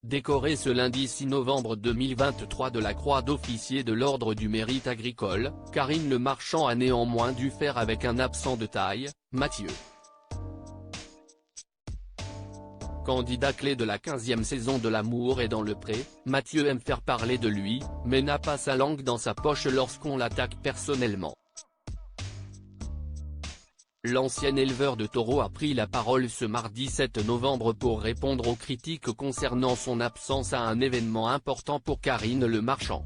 Décorée ce lundi 6 novembre 2023 de la Croix d'officier de l'Ordre du Mérite Agricole, Karine Le Marchand a néanmoins dû faire avec un absent de taille, Mathieu. Candidat clé de la 15e saison de L'amour est dans le pré, Mathieu aime faire parler de lui, mais n'a pas sa langue dans sa poche lorsqu'on l'attaque personnellement. L'ancien éleveur de taureaux a pris la parole ce mardi 7 novembre pour répondre aux critiques concernant son absence à un événement important pour Karine Le Marchand.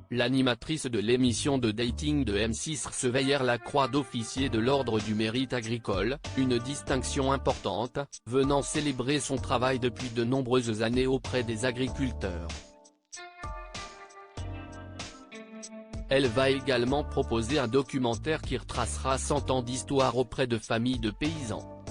L'animatrice de l'émission de dating de M6 recevait hier la Croix d'officier de l'Ordre du Mérite Agricole, une distinction importante, venant célébrer son travail depuis de nombreuses années auprès des agriculteurs. Elle va également proposer un documentaire qui retracera 100 ans d'histoire auprès de familles de paysans.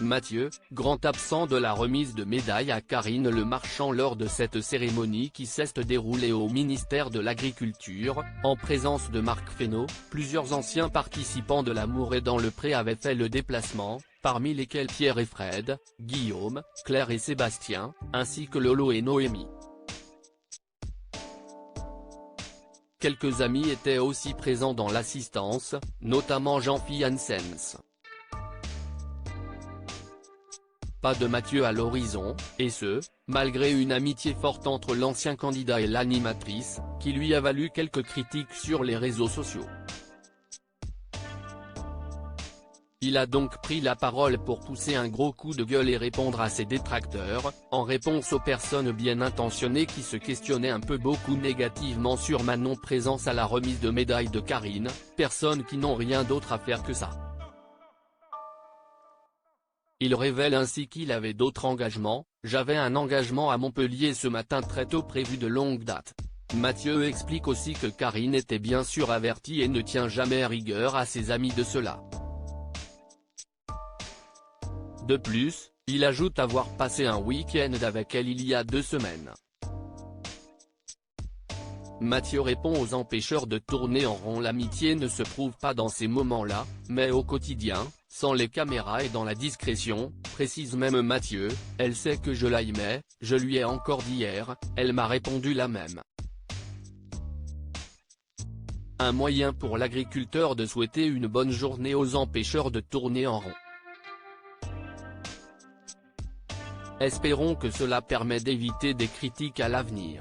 Mathieu, grand absent de la remise de médaille à Karine Le Marchand lors de cette cérémonie qui s'est déroulée au ministère de l'Agriculture, en présence de Marc Fesneau, plusieurs anciens participants de L'amour est dans le pré avaient fait le déplacement, parmi lesquels Pierre et Fred, Guillaume, Claire et Sébastien, ainsi que Lolo et Noémie. Quelques amis étaient aussi présents dans l'assistance, notamment Jean-Philippe Janssens. Pas de Mathieu à l'horizon, et ce, malgré une amitié forte entre l'ancien candidat et l'animatrice, qui lui a valu quelques critiques sur les réseaux sociaux. Il a donc pris la parole pour pousser un gros coup de gueule et répondre à ses détracteurs, en réponse aux personnes bien intentionnées qui se questionnaient un peu beaucoup négativement sur ma non-présence à la remise de médaille de Karine, personnes qui n'ont rien d'autre à faire que ça. Il révèle ainsi qu'il avait d'autres engagements. J'avais un engagement à Montpellier ce matin très tôt prévu de longue date. Mathieu explique aussi que Karine était bien sûr avertie et ne tient jamais rigueur à ses amis de cela. De plus, il ajoute avoir passé un week-end avec elle il y a 2 semaines. Mathieu répond aux empêcheurs de tourner en rond. L'amitié ne se prouve pas dans ces moments-là, mais au quotidien, sans les caméras et dans la discrétion, précise même Mathieu. Elle sait que je l'aimais, je lui ai encore dit hier, elle m'a répondu la même. Un moyen pour l'agriculteur de souhaiter une bonne journée aux empêcheurs de tourner en rond. Espérons que cela permet d'éviter des critiques à l'avenir.